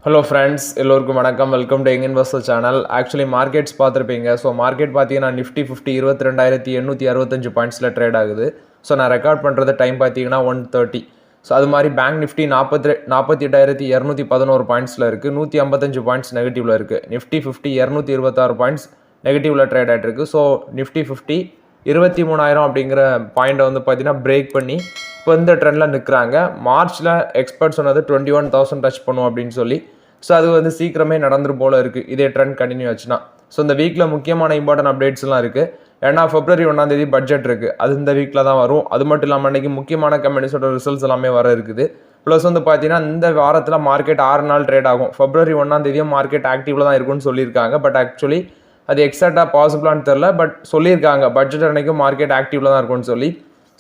Hello friends, எல்லோருக்கும் வணக்கம். Welcome to young investor channel. Actually markets பார்த்துருப்பீங்க. ஸோ மார்க்கெட் பார்த்தீங்கன்னா நிஃப்டி 22,865 பாயிண்ட்ஸில் ட்ரேட் ஆகுது. ஸோ நான் ரெக்கார்ட் பண்ணுறது டைம் பார்த்தீங்கன்னா 1:30. ஸோ அது மாதிரி பேங்க் நிஃப்டி 48,211 பாயிண்ட்ஸில் இருக்குது. 155 பாயிண்ட்ஸ் நெகட்டிவில் இருக்குது. நிஃப்டி 226 பாயிண்ட்ஸ் நெகட்டிவில் ட்ரேட் ஆகிட்டு இருக்குது. ஸோ நிஃப்டி 23,000 அப்படிங்கிற பாயிண்ட்டை வந்து பார்த்தீங்கன்னா பிரேக் பண்ணி இப்போ இந்த ட்ரெண்டில் நிற்கிறாங்க. மார்ச்சில் எக்ஸ்பர்ட் சொன்னது 21,000 டச் பண்ணுவோம் அப்படின்னு சொல்லி. ஸோ அது வந்து சீக்கிரமே நடந்துரு போல இருக்குது இதே ட்ரெண்ட் கண்டினியூ ஆச்சுன்னா. ஸோ இந்த வீக்கில் முக்கியமான இம்பார்ட்டன்ட் அப்டேட்ஸ்லாம் இருக்குது. ஏன்னா February 1 பட்ஜெட் இருக்குது, அது இந்த வீக்கில் தான் வரும். அது மட்டும் இல்லாமல் அன்றைக்கி முக்கியமான கம்பெனிஸோட ரிசல்ட்ஸ் எல்லாமே வர இருக்குது. ப்ளஸ் வந்து பார்த்தீங்கன்னா இந்த வாரத்தில் மார்க்கெட் 6 நாள் ட்ரேட் ஆகும். February 1 மார்க்கெட் ஆக்டிவில் தான் இருக்குன்னு சொல்லியிருக்காங்க. பட் ஆக்சுவலி அது எக்ஸாக்டாக பாசிபிளான்னு தெரில. பட் சொல்லியிருக்காங்க பட்ஜெட் அன்றைக்கும் மார்க்கெட் ஆக்டிவில் தான் இருக்கும்னு சொல்லி.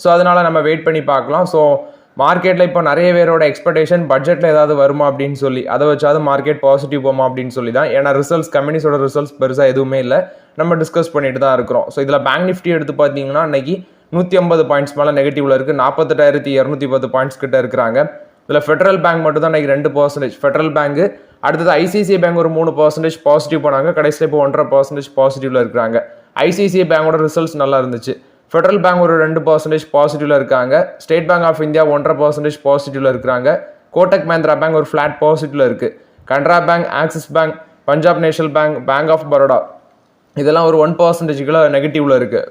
ஸோ அதனால் நம்ம வெயிட் பண்ணி பார்க்கலாம். ஸோ மார்க்கெட்டில் இப்போ நிறைய பேரோட எக்ஸ்பெக்டேஷன் பட்ஜெட்டில் ஏதாவது வருமா அப்படின்னு சொல்லி, அதை வச்சாவது மார்க்கெட் பாசிட்டிவ் போமா அப்படின்னு சொல்லி தான். ஏன்னா கம்பெனிஸோட ரிசல்ட்ஸ் பெருசாக எதுவுமே இல்லை, நம்ம டிஸ்கஸ் பண்ணிட்டு தான் இருக்கிறோம். ஸோ இதில் பேங்க் நிஃப்டி எடுத்து பார்த்தீங்கன்னா இன்னைக்கு 150 பாயிண்ட்ஸ் மேலே நெகட்டிவில் இருக்குது. 48,210 பாயிண்ட்ஸ் கிட்ட இருக்கிறாங்க. இதில் ஃபெடரல் பேங்க் மட்டும் தான் இன்னைக்கு 2%. ஃபெடரல் பேங்க், அடுத்தது ஐசிஐசிஐ பேங்க் ஒரு 3% பாசிட்டிவ் போனாங்க. கடைசியில் இப்போ 1.5% பாசிட்டிவ்ல இருக்கிறாங்க. ஐசிஐசிஐ பேங்கோட ரிசல்ட்ஸ் நல்லா இருந்துச்சு. ஃபெடரல் பேங்க் ஒரு 2% பாசிட்டிவ்ல இருக்காங்க. ஸ்டேட் பேங்க் ஆஃப் இந்தியா 1.5% பாசிட்டிவ்ல இருக்கிறாங்க. கோட்டக் மஹிந்திரா பேங்க் ஒரு ஃபிளாட் பாசிட்டிவ்ல இருக்கு. Canara Bank, Axis Bank, Punjab National Bank, Bank of Baroda இதெல்லாம் ஒரு 1% நெகட்டிவ்ல இருக்கு.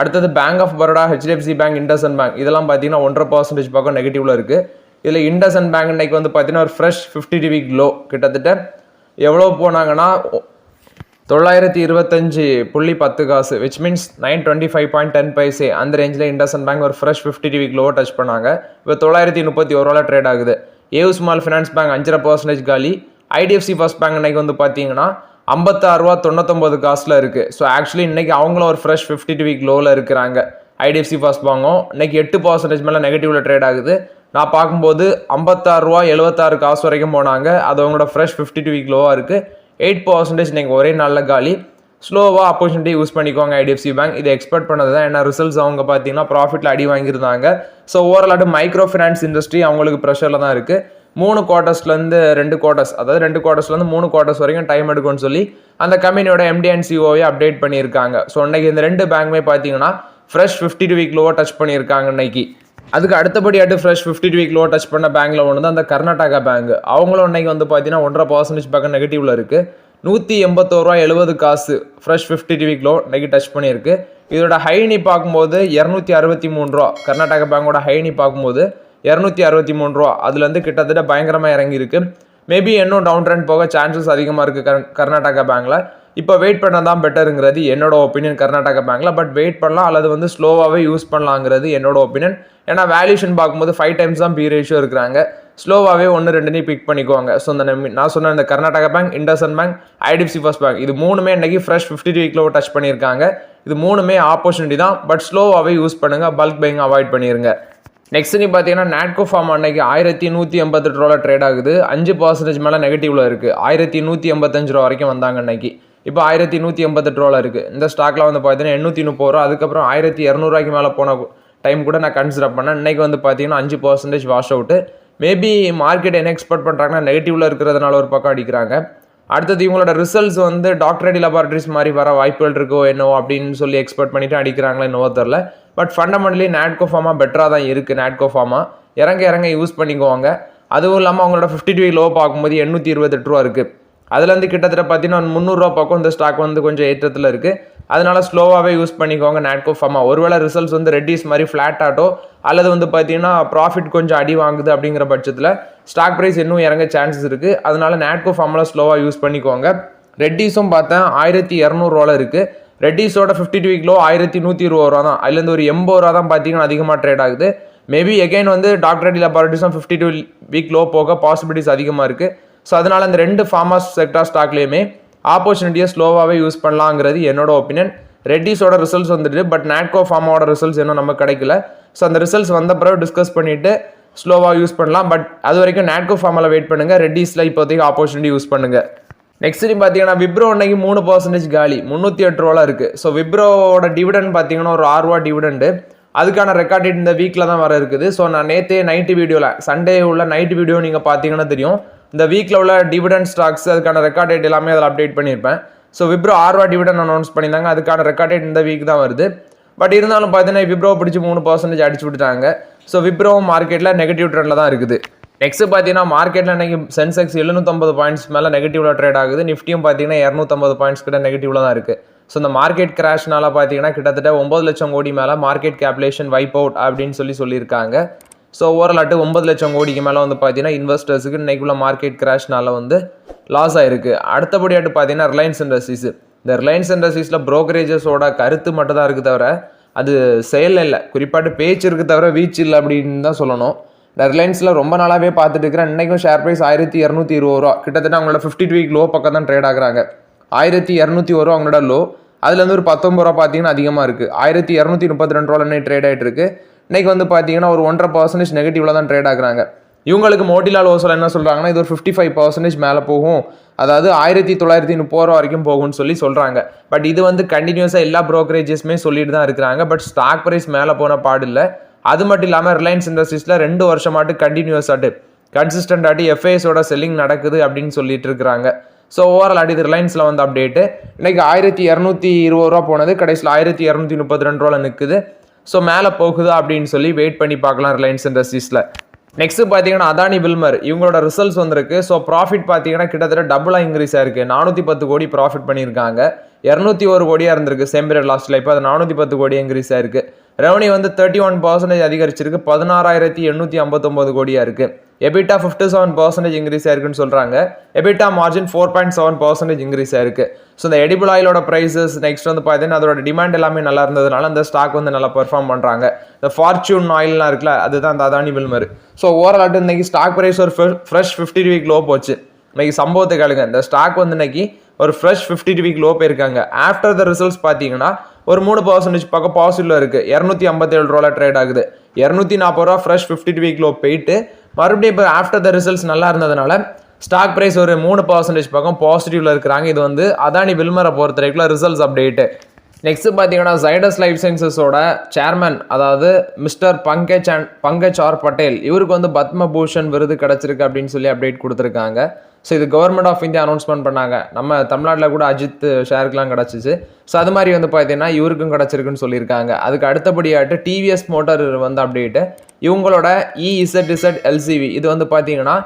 அடுத்தது Bank of Baroda, HDFC Bank, IndusInd Bank இதெல்லாம் பார்த்தீங்கன்னா 1.5% பக்கம் நெகட்டிவ்ல இருக்கு. இதில் இண்டஸ்இண்ட் பேங்க் இன்னைக்கு வந்து பார்த்தீங்கன்னா ஒரு ஃப்ரெஷ் 50 வீக் லோ கிட்டத்தட்ட எவ்வளோ போனாங்கன்னா 925.10 காசு, விச் மீன்ஸ் 925.10 பைசே அந்த ரேஞ்சில் இண்டஸ்இண்ட் பேங்க் ஒரு ஃப்ரெஷ் 50 வீக் லோவை டச் பண்ணாங்க. இப்போ 931 ட்ரேட் ஆகுது. ஏவு ஸ்மால் ஃபினான்ஸ் பேங்க் 5.5% காலி. ஐடிஎஃப்சி ஃபர்ஸ்ட் பேங்க் இன்னைக்கு வந்து பார்த்தீங்கன்னா 56.99 காசில் இருக்குது. ஸோ ஆக்சுவலி இன்னைக்கு அவங்களும் ஒரு ஃப்ரெஷ் 50 வீக் லோவில் இருக்கிறாங்க. ஐடிஎஃப்சி ஃபர்ஸ்ட் பேங்கும் இன்னைக்கு 8% மேலே நெகட்டிவ்ல ட்ரேட் ஆகுது. நான் பார்க்கும்போது 56.76 காசு வரைக்கும் போனாங்க. அது அவங்களோட ஃப்ரெஷ் 52 வீக் லோவாக இருக்குது. 8% நீங்கள் ஒரே நாளில் காலி. ஸ்லோவாக ஆப்பர்ச்சுனிட்டி யூஸ் பண்ணிக்கோங்க ஐடிஎஃப்சி பேங்க். இதை எக்ஸ்பெக்ட் பண்ணது தான். ஏன்னா ரிசல்ட்ஸ் அவங்க பார்த்தீங்கன்னா ப்ராஃபிட்டில் அடி வாங்கியிருந்தாங்க. ஸோ ஓவராலாட்டு மைக்ரோ ஃபினான்ஸ் இண்டஸ்ட்ரி அவங்களுக்கு ப்ரெஷரில் தான் இருக்குது. 3 குவார்ட்டர்ஸ்லேருந்து 2 குவார்ட்டர்ஸ், அதாவது 2 குவார்ட்டர்ஸ்லேருந்து 3 குவார்ட்டர்ஸ் வரைக்கும் டைம் எடுக்கும்னு சொல்லி அந்த கம்பெனியோட எம்டி அண்ட் சிஓவே அப்டேட் பண்ணியிருக்காங்க. ஸோ இன்னைக்கு இந்த 2 பேங்க்குமே பார்த்தீங்கன்னா ஃப்ரெஷ் 52 வீக் லோவை டச் பண்ணியிருக்காங்க இன்னைக்கு. அதுக்கு அடுத்தபடியாட்டு ஃப்ரெஷ் 52 வீக் லோ டச் பண்ண பேங்க்ல ஒன்று தான் அந்த கர்நாடகா பேங்க். அவங்களும் இன்னைக்கு வந்து பார்த்தீங்கன்னா 1.5% பக்கம் நெகட்டிவ்ல இருக்கு. 181.70 காசு ஃப்ரெஷ் 52 வீக் லோ இன்னைக்கு டச் பண்ணியிருக்கு. இதோட ஹைனி பார்க்கும்போது 263 கர்நாடகா பேங்கோட ஹைனி பார்க்கும்போது 263 அதுலேருந்து கிட்டத்தட்ட பயங்கரமாக இறங்கியிருக்கு. மேபி இன்னும் டவுன் ட்ரெண்ட் போக சான்சஸ் அதிகமாக இருக்குது கர்நாடகா பேங்க்ல. இப்போ வெயிட் பண்ண தான் பெட்டருங்கிறது என்னோட ஒப்பீனியன் கர்நாடகா பேங்க்ல. பட் வெயிட் பண்ணலாம் அல்லது வந்து ஸ்லோவாகவே யூஸ் பண்ணலாங்கிறது என்னோட ஒப்பீனியன். ஏன்னா வேல்யூஷன் பார்க்கும்போது 5 times தான் பி ரேஷியோ இருக்கிறாங்க. ஸ்லோவாகவே 1-2 பிக் பண்ணிக்குவாங்க. ஸோ நான் சொன்ன இந்த Karnataka bank, IndusInd bank, IDFC first bank இது 3மே இன்னைக்கு ஃப்ரெஷ் 50 வீக் லோ டச் பண்ணியிருக்காங்க. இது 3மே ஆப்பர்ச்சுனிட்டி தான். பட் ஸ்லோவாகவே யூஸ் பண்ணுங்க, பல்க் பையிங் அவாய்ட் பண்ணிடுங்க. நெக்ஸ்ட் நீ பார்த்தீங்கன்னா நாட்கோ ஃபார்ம் அன்னைக்கு 1188 ட்ரேட் ஆகுது. 5% மேலே நெகட்டிவ்ல இருக்குது. 1185 வரைக்கும் வந்தாங்க இன்னைக்கு. இப்போ 1188 இருக்குது. இந்த ஸ்டாக்ல வந்து பார்த்தீங்கன்னா 830 அதுக்கப்புறம் 1200 மேலே போன டைம் கூட நான் கன்சிடர் பண்ணேன். இன்னைக்கு வந்து பார்த்தீங்கன்னா 5% வாஷ் அவுட்டு. மேபி மார்க்கெட் என்ன எக்ஸ்பெக்ட் பண்ணுறாங்கன்னா நெகட்டிவ்ல இருக்கிறதுனால ஒரு பக்கம் அடிக்கிறாங்க. அடுத்தது இவங்களோட ரிசல்ட்ஸ் வந்து டாக்டர் ரெட்டி லேபார்டரிஸ் மாதிரி வர வாய்ப்புகள் இருக்கோ என்னவோ அப்படின்னு சொல்லி எக்ஸ்பெக்ட் பண்ணிட்டு அடிக்கிறாங்களா என்னவோ தெரில. பட் ஃபண்டமெண்டலி நாட்கோ ஃபார்மா பெட்டராக தான் இருக்குது. நாட்கோ ஃபார்மா இறங்க யூஸ் பண்ணிக்குவாங்க. அதுவும் இல்லாமல் அவங்களோட 52 வீக் லோ பார்க்கும்போது 828 இருக்குது. அதுலேருந்து கிட்டத்தட்ட பார்த்தீங்கன்னா 300 பக்கம் இந்த ஸ்டாக் வந்து கொஞ்சம் ஏற்றத்தில் இருக்குது. அதனால ஸ்லோவாகவே யூஸ் பண்ணிக்கோங்க நாட்கோ ஃபார்மா. ஒருவேளை ரிசல்ட்ஸ் வந்து ரெட்டிஸ் மாதிரி ஃப்ளாட் ஆட்டோ அல்லது வந்து பார்த்தீங்கன்னா ப்ராஃபிட் கொஞ்சம் அடி வாங்குது அப்படிங்கிற பட்சத்தில் ஸ்டாக் ப்ரைஸ் இன்னும் இறங்க சான்சஸ் இருக்குது. அதனால நாட்கோ ஃபார்மில் ஸ்லோவாக யூஸ் பண்ணிக்கோங்க. ரெட்டிஸும் பார்த்தேன் 1200 இருக்குது. ரெட்டிஸோட 52 வீக் லோ 1120 தான். அதுலேருந்து ஒரு 80 தான் பார்த்தீங்கன்னா அதிகமாக ட்ரேட் ஆகுது. மேபி எகைன் வந்து டாக்டர் ரெட்டி லேபார்டரிஸும் 52 வீக் லோ போக பாசிபிலிட்டிஸ் அதிகமாக இருக்குது. ஸோ அதனால் இந்த 2 ஃபார்மா செக்டார் ஸ்டாக்லேயுமே ஆப்பர்ச்சுனிட்டியை ஸ்லோவாகவே யூஸ் பண்ணலாங்கிறது என்னோட ஒப்பீனியன். ரெட்டிஸோட ரிசல்ட்ஸ் வந்துட்டு, பட் நாட்கோ ஃபார்மாவோட ரிசல்ட்ஸ் இன்னும் நமக்கு கிடைக்கல. ஸோ அந்த ரிசல்ட்ஸ் வந்த பிறகு டிஸ்கஸ் பண்ணிவிட்டு ஸ்லோவாக யூஸ் பண்ணலாம். பட் அது வரைக்கும் நாட்கோ ஃபார்மில் வெயிட் பண்ணுங்கள். ரெட்டிஸில் இப்போதைக்கு ஆப்பர்ச்சுனிட்டி யூஸ் பண்ணுங்கள். நெக்ஸ்ட் பார்த்தீங்கன்னா விப்ரோ இன்னைக்கு 3% காலி, 308 இருக்குது. ஸோ விப்ரோவோட டிவிடெண்ட் பார்த்தீங்கன்னா ஒரு 6 டிவிடெண்டு. அதுக்கான ரெக்கார்ட் டேட் இந்த வீக்கில் தான் வர இருக்குது. ஸோ நான் நேற்றே நைட்டு வீடியோவில் சண்டே உள்ள நைட்டு வீடியோ நீங்கள் பார்த்தீங்கன்னா தெரியும். இந்த வீக்கில் உள்ள டிவிடெண்ட் ஸ்டாக்ஸ் அதுக்கான ரெக்கார்ட் டேட் எல்லாமே அதில் அப்டேட் பண்ணியிருப்பேன். ஸோ விப்ரோ 6 ரூபா டிவிடெண்ட் அனௌன்ஸ் பண்ணியிருந்தாங்க, அதுக்கான ரெக்கார்ட் டேட் இந்த வீக் தான் வருது. பட் இருந்தாலும் பார்த்தீங்கன்னா விப்ரோ பிடிச்சி 3% அடிச்சு விட்டுட்டாங்க. ஸோ விப்ரோ மார்க்கெட்டில் நெகட்டிவ் ட்ரெண்டில் தான் இருக்குது. நெக்ஸ்ட் பார்த்தீங்கன்னா மார்க்கெட்டில் இன்னைக்கு சென்செக்ஸ் 750 பாயிண்ட்ஸ் மேலே நெகட்டிவ்ல ட்ரேட் ஆகுது. நிஃப்டியும் பார்த்தீங்கன்னா 250 பாயிண்ட்ஸ் கிட்ட நெகட்டிவ்ல தான் இருக்குது. ஸோ இந்த மார்க்கெட் கிராஷ்னால பார்த்தீங்கன்னா கிட்டத்தட்ட 9 லட்சம் கோடி மேலே மார்க்கெட் கேப்லேஷன் வைப் அவுட் அப்படின்னு சொல்லியிருக்காங்க. ஸோ ஓவராலாட்டு 9 லட்சம் கோடிக்கு மேலே வந்து பார்த்தீங்கன்னா இன்வெஸ்டர்ஸுக்கு இன்னைக்குள்ள மார்க்கெட் கிராஷ்னால வந்து லாஸ் ஆயிருக்கு. அடுத்தபடியாட்டு பார்த்தீங்கன்னா ரிலையன்ஸ் இண்டஸ்ட்ரீஸ். இந்த ரிலையன்ஸ் இண்டஸ்ட்ரீஸில் ப்ரோக்கரேஜஸோட கருத்து மட்டும் தான் இருக்குது தவிர அது செயல் இல்லை, குறிப்பாட்டு பேச்சு இருக்குது தவிர வீச்சு இல்லை அப்படின்னு தான் சொல்லணும். இந்த ரிலையன்ஸில் ரொம்ப நாளாகவே பார்த்துட்டு இருக்கிறேன். இன்றைக்கும் ஷேர் ப்ரைஸ் 1220 ரூபா, கிட்டத்தட்ட அவங்களோட 52 வீக் லோ பக்கம் தான் ட்ரேட் ஆகுறாங்க. 1201 ரூபா அவங்களோட லோ, அதுலேருந்து ஒரு 19 ரூபா பார்த்தீங்கன்னா அதிகமாக இருக்குது. 1232 ரூபா இன்னைக்கு ட்ரேட் ஆகிட்டு இருக்கு. இன்றைக்கி வந்து பார்த்தீங்கன்னா ஒரு 1.5% நெகட்டிவில் தான் ட்ரேட் ஆகுறாங்க. இவங்களுக்கு மோட்டிலால் ஓசல் என்ன சொல்கிறாங்கன்னா இது ஒரு 55% மேலே போகும், அதாவது 1930 ரூபா வரைக்கும் போகும்னு சொல்கிறாங்க. பட் இது வந்து கண்டினியூஸாக எல்லா ப்ரோக்கரேஜஸுமே சொல்லிட்டு தான் இருக்கிறாங்க. பட் ஸ்டாக் ப்ரைஸ் மேலே போன பாடில்லை. அது மட்டும் இல்லாமல் ரிலையன்ஸ் இண்டஸ்ட்ரீஸில் 2 வருஷமாட்டு கண்டினியூஸாட்டு கன்சிஸ்டன்டாட்டி எஃப்ஐஎஸோட செல்லிங் நடக்குது அப்படின்னு சொல்லிட்டு இருக்கிறாங்க. ஸோ ஓவரால் இது ரிலையன்ஸில் வந்து அப்டேட்டு. இன்றைக்கி 1220 ரூபா போனது கடைசியில் 1232 ரூபாவில் நிற்குது. ஸோ மேலே போகுதா அப்படின்னு சொல்லி வெயிட் பண்ணி பார்க்கலாம் ரிலையன்ஸ் இண்டஸ்ட்ரீஸில். நெக்ஸ்ட் பார்த்தீங்கன்னா அதானி வில்மர் இவங்களோட ரிசல்ட்ஸ் வந்திருக்கு. ஸோ ப்ராஃபிட் பார்த்தீங்கன்னா கிட்டத்தட்ட டபுளாக இன்க்ரீஸ் ஆயிருக்கு. 410 கோடி ப்ராஃபிட் பண்ணியிருக்காங்க. 201 கோடியாக இருந்திருக்கு சேம் பீரியட் லாஸ்ட்டில். இப்போ அது 410 கோடி இன்க்ரீஸ் ஆயிருக்கு. ரெவன்யூ வந்து 31% அதிகரிச்சிருக்கு, 16,859 கோடியாக இருக்குது. எபிட்டா 57% இன்க்ரீஸ் ஆயிருக்குன்னு சொல்கிறாங்க. எபிட்டா மார்ஜின் 4.7% இன்க்ரீஸ் ஆயிருக்கு. ஸோ இந்த எடிபிள் ஆயிலோட ப்ரைஸஸ் நெக்ஸ்ட் வந்து பார்த்தீங்கன்னா அதோட டிமாண்ட் எல்லாமே நல்லா இருந்ததுனால அந்த ஸ்டாக் வந்து நல்லா பெர்ஃபார்ம் பண்ணுறாங்க. இந்த ஃபார்ச்சூன் ஆயில்லாம் இருக்குல்ல, அதுதான் அந்த அதானி வில்மர். ஸோ ஓவரால் இன்னைக்கு ஸ்டாக் ப்ரைஸ் ஒரு ஃப்ரெஷ் 50 வீக் லோ போச்சு. இன்னைக்கு சம்பவத்தை கேளுங்க, இந்த ஸ்டாக் வந்து இன்னைக்கு ஒரு ஃப்ரெஷ் 50 வீக் லோ போயிருக்காங்க. ஆஃப்டர் த ரிசல்ட்ஸ் பார்த்தீங்கன்னா ஒரு 3% பக்கம் பாசிட்டிவ்ல இருக்குது. 257 ரூபாய் ட்ரேட் ஆகுது. 240 ரூபா ஃப்ரெஷ் 50 வீக் லோ போயிட்டு மறுபடியும் இப்போ ஆஃப்டர் த ரிசல்ட்ஸ் நல்லா இருந்ததுனால ஸ்டாக் ப்ரைஸ் ஒரு 3% பக்கம் பாசிட்டிவ்ல இருக்கிறாங்க. இது வந்து அதானி வில்மரை பொறுத்த வரைக்கும் ரிசல்ட்ஸ் அப்டேட்டு. நெக்ஸ்ட் பார்த்தீங்கன்னா ஜைடஸ் லைஃப் சயின்சஸோட சேர்மன், அதாவது மிஸ்டர் பங்கஜ் ஆர் பட்டேல், இவருக்கு வந்து பத்மபூஷன் விருது கிடச்சிருக்கு அப்படின்னு சொல்லி அப்டேட் கொடுத்துருக்காங்க. ஸோ இது கவர்மெண்ட் ஆஃப் இந்தியா அனௌன்ஸ்மெண்ட் பண்ணாங்க. நம்ம தமிழ்நாட்டில் கூட அஜித் ஷேருக்குலாம் கிடச்சிச்சு. ஸோ அது மாதிரி வந்து பார்த்தீங்கன்னா இவருக்கும் கிடச்சிருக்குன்னு சொல்லியிருக்காங்க. அதுக்கு அடுத்தபடியாட்டு டிவிஎஸ் மோட்டார் வந்து அப்டேட்டு. இவங்களோட EZZ LCV இது வந்து பார்த்தீங்கன்னா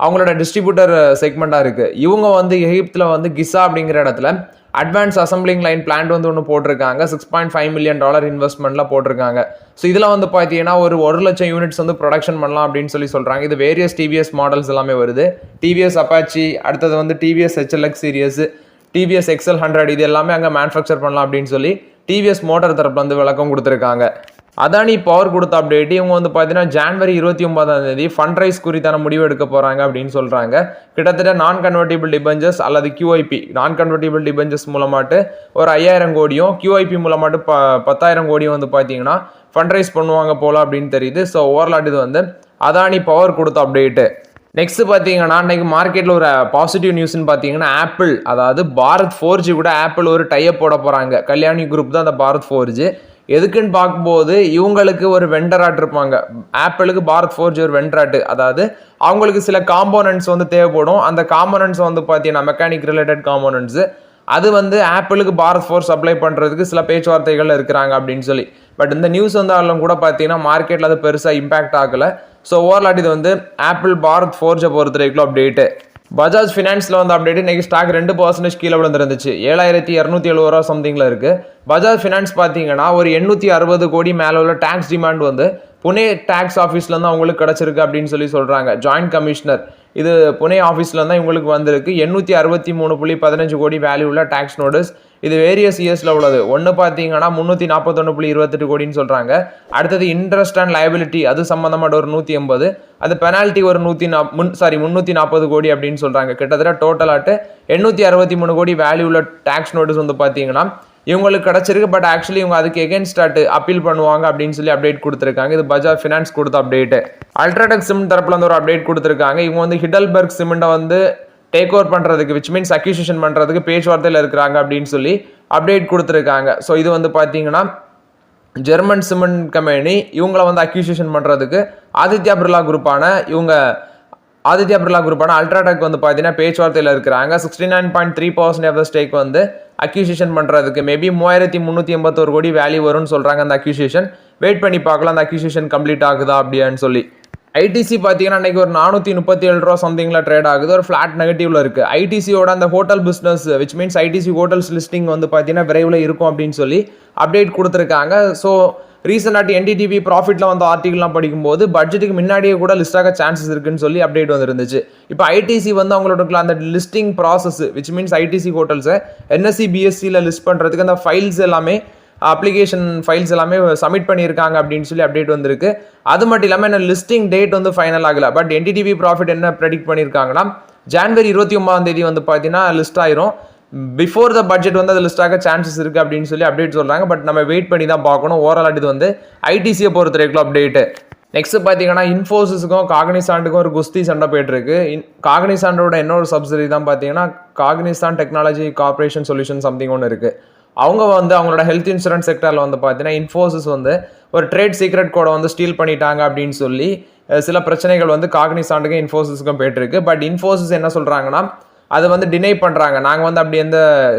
அவங்களோட டிஸ்ட்ரிபியூட்டர் செக்மெண்ட்டாக இருக்குது. இவங்க வந்து எகிப்தில் வந்து கிசா அப்படிங்கிற இடத்துல அட்வான்ஸ் அசம்பிளிங் லைன் பிளான்ட் வந்து ஒன்று போட்டிருக்காங்க. $6.5 மில்லியன் இன்வெஸ்ட்மெண்ட்டில் போட்டிருக்காங்க. ஸோ இதில் வந்து பார்த்தீங்கன்னா ஒரு 1 லட்சம் யூனிட்ஸ் வந்து ப்ரொடக்ஷன் பண்ணலாம் அப்படின்னு சொல்கிறாங்க. இது வேரியஸ் டிவிஎஸ் மாடல்ஸ் எல்லாமே வருது. டிவிஎஸ் அப்பாச்சி, அடுத்தது வந்து TVS HLX serious, TVS XL100, இது எல்லாமே அங்கே மேனுஃபேக்சர் பண்ணலாம் அப்படின்னு சொல்லி டிவிஎஸ் மோட்டார் தரப்பில் வந்து விளக்கம் கொடுத்துருக்காங்க. அதானி பவர் கொடுத்த அப்டேட். இவங்க வந்து பார்த்தீங்கன்னா ஜான்வரி 29 ஃபண்ட் ரைஸ் குறித்தான முடிவு எடுக்க போகிறாங்க அப்படின்னு சொல்கிறாங்க. கிட்டத்தட்ட நான் கன்வெர்ட்டிபிள் டிபெஞ்சர்ஸ் அல்லது QIP, நான் கன்வெர்ட்டிபிள் டிபெஞ்சர்ஸ் மூலமாட்டு ஒரு 5000 கோடியும் QIP மூலமாட்டு 10,000 கோடியும் வந்து பார்த்தீங்கன்னா ஃபண்ட் ரைஸ் பண்ணுவாங்க போல அப்படின்னு தெரியுது. ஸோ ஓவரால் இது வந்து அதானி பவர் கொடுத்த அப்டேட்டு. நெக்ஸ்ட் பார்த்தீங்கன்னா இன்னைக்கு மார்க்கெட்டில் ஒரு பாசிட்டிவ் நியூஸ்ன்னு பார்த்தீங்கன்னா ஆப்பிள், அதாவது பாரத் 4G கூட ஆப்பிள் ஒரு டைப் போட போகிறாங்க. கல்யாணி குரூப் தான் அந்த பாரத் 4G. எதுக்குன்னு பார்க்கும்போது இவங்களுக்கு ஒரு வெண்டராட் இருப்பாங்க. ஆப்பிளுக்கு பாரத் 4G ஒரு வெண்டராட்டு, அதாவது அவங்களுக்கு சில காம்போனன்ட்ஸ் வந்து தேவைப்படும். அந்த காம்போனன்ட்ஸ் வந்து பார்த்தீங்கன்னா மெக்கானிக் ரிலேட்டட் காம்போனன்ட்ஸு, அது வந்து ஆப்பிளுக்கு பாரத் 4 சப்ளை பண்ணுறதுக்கு சில பேச்சுவார்த்தைகள் இருக்கிறாங்க அப்படின்னு சொல்லி. பட் இந்த நியூஸ் வந்து அதில் கூட பார்த்தீங்கன்னா மார்க்கெட்டில் அது பெருசாக இம்பாக்ட் ஆகலை. ஸோ ஓவரால் இது வந்து ஆப்பிள் பாரத் 4G பொறுத்த வரைக்கும் அப்டேட்டு. பஜாஜ் ஃபினான்ஸில் வந்து அப்டேட். இன்னைக்கு ஸ்டாக் 2% கீழே விழுந்துருந்துச்சு. 7270 ரூபா சம்திங்கில் இருக்குது. பஜாஜ் ஃபினான்ஸ் பார்த்தீங்கன்னா ஒரு 860 கோடி மேலே உள்ள டேக்ஸ் டிமாண்ட் வந்து புனே டேக்ஸ் ஆஃபீஸ்லேருந்து அவங்களுக்கு கிடச்சிருக்கு அப்படின்னு சொல்கிறாங்க. ஜாயின்ட் கமிஷனர் இது புனே ஆஃபீஸ்லேருந்து இவங்களுக்கு வந்திருக்கு. 863.15 கோடி வேல்யூ உள்ள டேக்ஸ் நோட்டீஸ். இது வேரியஸ் இயர்ஸில் உள்ளது. ஒன்று பார்த்தீங்கன்னா 341.28 கோடின்னு சொல்கிறாங்க. அடுத்தது இன்ட்ரெஸ்ட் அண்ட் லைபிலிட்டி, அது சம்மந்தமாக ஒரு 180, அது பெனால்ட்டி ஒரு 340 கோடி அப்படின்னு சொல்கிறாங்க. கிட்டத்தட்ட டோட்டலாட்டு 863 கோடி வேல்யூ உள்ள டேக்ஸ் நோட்டீஸ் வந்து பார்த்தீங்கன்னா இவங்களுக்கு கிடச்சிருக்கு. பட் ஆக்சுவலி இவங்க அதுக்கு எகென்ஸ்டாட்டு அப்பீல் பண்ணுவாங்க அப்படின்னு சொல்லி அப்டேட் கொடுத்துருக்காங்க. இது பஜாஜ் ஃபினான்ஸ் கொடுத்த அப்டேட்டு. அல்ட்ராடெக் சிமெண்ட் தரப்புல வந்து ஒரு அப்டேட் கொடுத்துருக்காங்க. இவங்க வந்து ஹிடல்பர்க் சிமெண்ட்டை வந்து டேக் ஓவர் பண்ணுறதுக்கு, விச் மீன்ஸ் அக்யூசிஷன் பண்ணுறதுக்கு பேச்சுவார்த்தையில் இருக்கிறாங்க அப்படின்னு சொல்லி அப்டேட் கொடுத்துருக்காங்க. ஸோ இது வந்து பார்த்தீங்கன்னா ஜெர்மன் சிமெண்ட் கம்பெனி இவங்களை வந்து அக்யூசிஷன் பண்ணுறதுக்கு ஆதித்யா பிர்லா குரூப்பான இவங்க ஆதித்யா பிர்லா குரூப்பான அல்ட்ராடெக் வந்து பார்த்தீங்கன்னா பேச்சுவார்த்தையில் இருக்கிறாங்க. 69.3% ஆஃப் த ஸ்டேக் வந்து அக்யூசியேஷன் பண்ணுறதுக்கு மேபி 3381 கோடி வேல்யூ வரும்னு சொல்கிறாங்க. அந்த அக்யூசியேஷன் வெயிட் பண்ணி பார்க்கலாம், அந்த அக்யூசியேஷன் கம்ப்ளீட் ஆகுதா அப்படின்னு சொல்லி. ஐடிசி பார்த்தீங்கன்னா இன்றைக்கி ஒரு 437 ரூபா சம்திங்கில் ட்ரேட் ஆகுது, ஒரு ஃப்ளாட் நெகட்டிவ்ல இருக்குது. ஐடிசியோட அந்த hotel business which means ITC hotels listing வந்து பார்த்தீங்கன்னா விரைவில் இருக்கும் அப்படின்னு சொல்லி அப்டேட் கொடுத்துருக்காங்க. ஸோ ரீசெண்டாக என்டிடிவி ப்ராஃபிட்டில் வந்து ஆர்டிகல்லாம் படிக்கும்போது பட்ஜெட்டுக்கு முன்னாடியே கூட லிஸ்ட் ஆக சான்சஸ் இருக்குன்னு சொல்லி அப்டேட் வந்துருந்துச்சு. இப்போ ஐடிசி வந்து அவங்களோட அந்த listing process which means ITC ஹோட்டல்ஸை என்எஸ்சி பிஎஸ்சியில் லிஸ்ட் பண்ணுறதுக்கு அந்த ஃபைல்ஸ் எல்லாமே அப்ளிகேஷன் ஃபைல்ஸ் எல்லாமே சப்மிட் பண்ணியிருக்காங்க அப்படின்னு சொல்லி அப்டேட் வந்திருக்கு. அது மட்டும் இல்லாமல் என்ன லிஸ்டிங் டேட் வந்து ஃபைனல் ஆகலை. பட் என்டிடிவி ப்ராஃபிட் என்ன ப்ரெடிக்ட் பண்ணியிருக்காங்கன்னா ஜான்வரி 29 வந்து பார்த்தீங்கன்னா லிஸ்ட் ஆயிரும். பிஃபோர் த பட்ஜெட் வந்து அது லிஸ்ட் ஆக சான்சஸ் இருக்குது அப்படின்னு சொல்லி அப்டேட் சொல்கிறாங்க. பட் நம்ம வெயிட் பண்ணி தான் பார்க்கணும். ஓவரால் இது வந்து ஐடிசியை பொறுத்த வரைக்கும் அப்டேட்டு. நெக்ஸ்ட் பார்த்தீங்கன்னா இன்ஃபோசிஸுக்கும் காக்னிசாண்டுக்கும் ஒரு குஸ்தி சண்டை போயிட்டு இருக்கு. காக்னிசாண்டோட இன்னொரு சப்சிடரி தான் பார்த்தீங்கன்னா காக்னிசான் டெக்னாலஜி கார்பரேஷன் சொல்யூஷன் சம்திங் ஒன்று இருக்குது. அவங்க வந்து அவங்களோட ஹெல்த் இன்சூரன்ஸ் செக்டரில் வந்து பார்த்தீங்கன்னா இன்ஃபோசிஸ் வந்து ஒரு ட்ரேட் சீக்ரெட் கோடை வந்து ஸ்டீல் பண்ணிட்டாங்க அப்படின்னு சொல்லி சில பிரச்சனைகள் வந்து காக்னிசாண்டுக்கும் இன்ஃபோசிஸுக்கும் போயிட்டுருக்கு. பட் இன்ஃபோசிஸ் என்ன சொல்கிறாங்கன்னா அதை வந்து டினை பண்ணுறாங்க. நாங்கள் வந்து அப்படி எந்த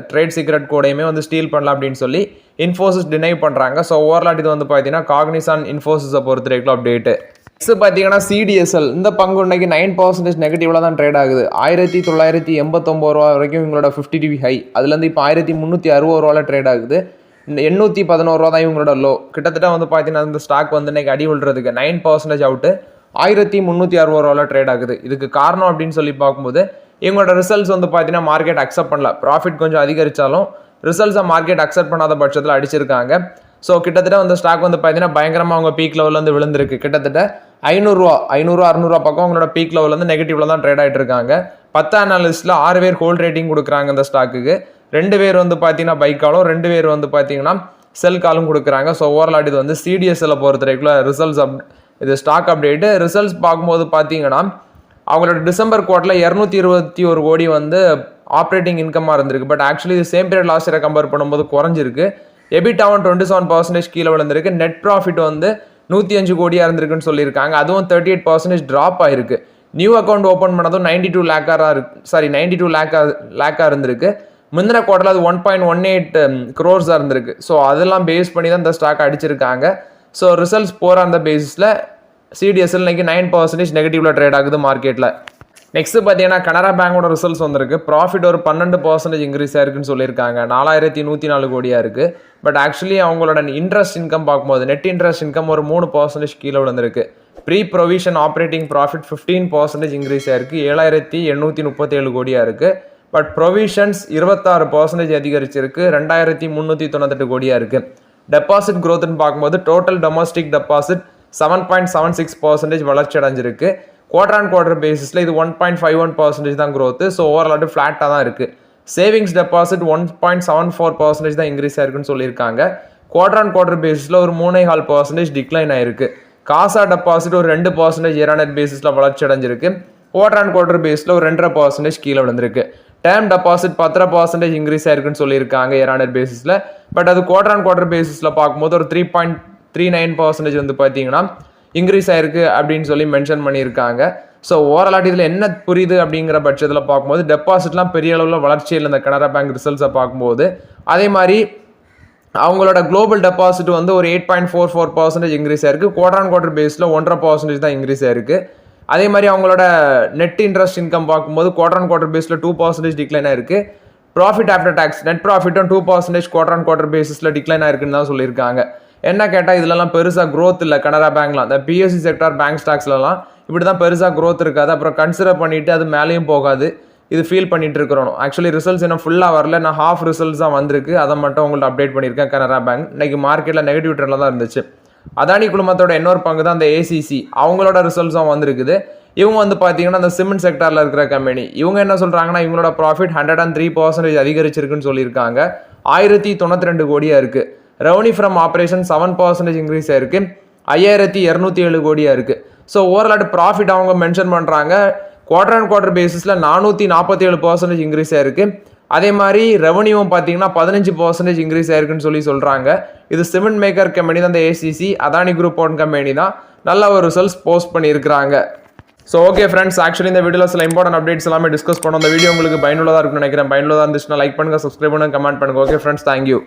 ட்ரேட் சீக்ரெட் கோடையுமே வந்து ஸ்டீல் பண்ணலாம் அப்படின்னு சொல்லி இன்ஃபோசிஸ் டினை பண்ணுறாங்க. ஸோ ஓவரால் இது வந்து பார்த்தீங்கன்னா காக்னிசான் இன்ஃபோசிஸை பொறுத்த வரைக்கும் அப்டேட்டு. நெக்ஸ்ட் பார்த்தீங்கன்னா சிடிஎஸ்எல் இந்த பங்கு இன்னைக்கு 9% நெகட்டிவ்ல தான் ட்ரேட் ஆகுது. 1989 ரூபா வரைக்கும் இவங்களோட 50 டிவி ஹை, அதுலேருந்து இப்போ 1360 ரூபாவில் ட்ரேட் ஆகுது. 811 ரூபா தான் இவங்களோட லோ. கிட்டத்தட்ட வந்து பார்த்தீங்கன்னா இந்த ஸ்டாக் வந்து இன்னைக்கு அடி விழுறதுக்கு 9% அவுட்டு 1360 ரூபாவில் ட்ரேட் ஆகுது. இதுக்கு காரணம் அப்படின்னு சொல்லி பார்க்கும்போது இவங்களோட ரிசல்ட்ஸ் வந்து பார்த்தீங்கன்னா மார்க்கெட் அக்செப்ட் பண்ணல. ப்ராஃபிட் கொஞ்சம் அதிகரித்தாலும் ரிசல்ட்ஸை மார்க்கெட் அக்செப்ட் பண்ணாத பட்சத்தில் அடிச்சிருக்காங்க. ஸோ கிட்டத்தட்ட அந்த ஸ்டாக் வந்து பார்த்தீங்கன்னா பயங்கரமாக அவங்க பீக் லெவலில் வந்து விழுந்திருக்கு. கிட்டத்தட்ட 500 600 பக்கம் அவங்களோட பீக் லெவலில் வந்து நெகட்டிவ்ல தான் ட்ரேட் ஆகிட்டு இருக்காங்க. 10 அனாலிஸ்ட்டில் 6 பேர் ஹோல்ட் ரேட்டிங் கொடுக்குறாங்க இந்த ஸ்டாக்குக்கு. 2 பேர் வந்து பார்த்தீங்கன்னா பை காலும், 2 பேர் வந்து பார்த்தீங்கன்னா செல் காலும் கொடுக்குறாங்க. ஸோ ஓவரால் இது வந்து சிடிஎஸ்எல் பொறுத்த வரைக்கும் ரிசல்ட்ஸ் இது ஸ்டாக் அப்டேட்டு. ரிசல்ட்ஸ் பார்க்கும்போது பார்த்தீங்கன்னா அவங்களோட டிசம்பர் குவார்ட்டரில் 221 கோடி வந்து ஆப்ரேட்டிங் இன்கமாக இருந்திருக்கு. பட் ஆக்சுவலி இது சேம் பீரியட் லாஸ்ட் இயரை கம்பேர் பண்ணும்போது குறைஞ்சிருக்கு. எபிட்டாவும் 27% கீழே விழுந்திருக்கு. நெட் ப்ராஃபிட் வந்து 105 கோடியாக இருந்திருக்குன்னு சொல்லியிருக்காங்க. அதுவும் 38% ட்ராப் ஆயிருக்கு. நியூ அக்கௌண்ட் ஓப்பன் பண்ணதும் 92 லேக்காக இருந்திருக்கு. முந்தின குவார்ட்டரில் அது 1.18 crores இருந்திருக்கு. ஸோ அதெல்லாம் பேஸ் பண்ணி தான் இந்த ஸ்டாக் அடிச்சிருக்காங்க. ஸோ ரிசல்ட்ஸ் போகிற அந்த பேஸில் சிடிஎஸ்எல் இன்னைக்கு 9% நெகட்டிவ்ல ட்ரேட் ஆகுது மார்க்கெட்டில். நெக்ஸ்ட் பார்த்தீங்கன்னா கனரா பேங்கோட ரிசல்ட்ஸ் வந்திருக்கு. ப்ராஃபிட் ஒரு 12% இன்க்ரீஸ் ஆயிருக்குன்னு சொல்லியிருக்காங்க. 4104 கோடியாக இருக்குது. பட் ஆக்சுவலி அவங்களோட இன்ட்ரெஸ்ட் இன்கம் பார்க்கும்போது நெட் இன்ட்ரெஸ்ட் இன்கம் ஒரு 3% கீழே விழுந்திருக்கு. Pre provision operating profit 15% increase ஆயிருக்கு. 7837 கோடியாக இருக்குது. பட் ப்ரொவிஷன்ஸ் 26% அதிகரிச்சிருக்கு. 2398 கோடியாக இருக்குது. டெபாசிட் க்ரோத்னு பார்க்கும்போது டோட்டல் டொமஸ்டிக் டெபாசிட் 7.76% வளர்ச்சி அடைஞ்சிருக்கு. குவார்டர் ஆன் குவார்டர் பேசிஸில் இது 1.51% தான் க்ரோத்து. ஸோ ஓவரால் ஃப்ளாட்டாக தான் இருக்குது. சேவிங்ஸ் டெபாசிட் 1.74% தான் இன்க்ரீஸ் ஆயிருக்குன்னு சொல்லியிருக்காங்க. குவார்டர் ஆன் குவார்டர் பேசிஸில் ஒரு 3.5% டிக்ளைன் ஆயிருக்கு. காசா டெபாசிட் ஒரு 2% இயர் பேசிஸில் வளர்ச்சி அடைஞ்சிருக்கு. குவார்டர் ஆன் குவார்டர் பேஸில் ஒரு 2.5% கீழே விழுந்திருக்கு. டேர்ம் டெபாசிட் 10% இன்க்ரீஸ் ஆயிருக்குன்னு சொல்லியிருக்காங்க இயர் பேசிஸில். பட் அது குவார்டர் ஆன் குவார்டர் பேசிஸில் பார்க்கும்போது ஒரு 3.39% வந்து பார்த்தீங்கன்னா இன்க்ரீஸ் ஆயிருக்கு அப்படின்னு சொல்லி மென்ஷன் பண்ணியிருக்காங்க. ஸோ ஓவரால் இதில் என்ன புரியுது அப்படிங்கிற பட்சத்தில் பார்க்கும்போது டெபாசிட்லாம் பெரிய அளவில் வளர்ச்சியில் இந்த கனரா பேங்க் ரிசல்ட்ஸை பார்க்கும்போது அதே மாதிரி அவங்களோட குளோபல் டெபாசிட் வந்து ஒரு 8.44% இன்க்ரீஸ் ஆயிருக்கு. குவார்டர் ஆன் குவார்டர் பேஸில் 1.5% தான் இன்க்ரீஸ் ஆயிருக்கு. அதே மாதிரி அவங்களோட நெட் இன்ட்ரெஸ்ட் இன்கம் பார்க்கும்போது குவார்டர் ஆன் குவார்டர் பேஸில் 2% டிக்ளைன் ஆயிருக்கு. ப்ராஃபிட் ஆஃப்டர் டேக்ஸ் நெட் ப்ராஃபிட்டும் 2% குவார்டர் ஆன் குவார்டர் பேஸில் டிக்ளைன் ஆயிருக்குன்னு தான் சொல்லியிருக்காங்க. என்ன கேட்டால் இதுலலாம் பெருசாக க்ரோத் இல்லை. கனரா பேங்க்லாம் இந்த பிஎஸ்சி செக்டார் பேங்க் ஸ்டாக்ஸ்லாம் இப்படி தான் பெருசாக க்ரோத் இருக்காது. அப்புறம் கன்சிடர் பண்ணிவிட்டு அது மேலேயும் போகாது. இது ஃபீல் பண்ணிட்டு இருக்கிறோம். ஆக்சுவலி ரிசல்ட்ஸ் இன்னும் ஃபுல்லாக வரல. நான் ஹாஃப் ரிசல்ட்ஸ் தான் வந்திருக்கு. அதை மட்டும் உங்கள்ட்ட அப்டேட் பண்ணியிருக்கேன். கனரா பேங்க் இன்னைக்கு மார்க்கெட்டில் நெகட்டிவ் ட்ரெண்டில் தான் இருந்துச்சு. அதானி குழுமத்தோட இன்னொரு பங்கு தான் அந்த ஏசிசி. அவங்களோட ரிசல்ட்ஸும் வந்திருக்குது. இவங்க வந்து பார்த்தீங்கன்னா அந்த சிமெண்ட் செக்டாரில் இருக்கிற கம்பெனி. இவங்க என்ன சொல்கிறாங்கன்னா இவங்களோட ப்ராஃபிட் 103% அதிகரிச்சிருக்குன்னு சொல்லியிருக்காங்க. 1092 கோடியாக இருக்குது. ரெவன்யூ ஃப்ரம் ஆப்ரேஷன் 7% இன்க்ரீஸ் ஆயிருக்கு. 5207 கோடியாக இருக்குது. ஸோ ஓவரால் ப்ராஃபிட் அவங்க மென்ஷன் பண்ணுறாங்க. குவார்டர் அண்ட் குவார்டர் பேசிஸில் 447% இன்க்ரீஸ் ஆயிருக்கு. அதே மாதிரி ரெவன்யூவும் பார்த்தீங்கன்னா 15% இன்க்ரீஸ் ஆயிருக்குன்னு சொல்லி சொல்கிறாங்க. இது சிமெண்ட் மேக்கர் கம்பெனி தான் இந்த ACC. Adani group one company தான் நல்ல ஒரு ரிசல்ட்ஸ் போஸ்ட் பண்ணியிருக்கிறாங்க. ஸோ ஓகே ஃப்ரெண்ட்ஸ், ஆக்சுவலி இந்த வீடியோவில் சில இம்பார்ட்டன்ட் அப்டேட்ஸ் எல்லாமே டிஸ்கஸ் பண்ணோம். இந்த வீடியோ உங்களுக்கு பயனுள்ளதாக இருக்கும்னு நினைக்கிறேன். பயனுள்ளதாக இருந்துச்சுன்னா லைக் பண்ணுங்கள், சப்ஸ்கிரைப் பண்ணுங்கள், கமெண்ட் பண்ணுங்கள். Okay friends, thank you.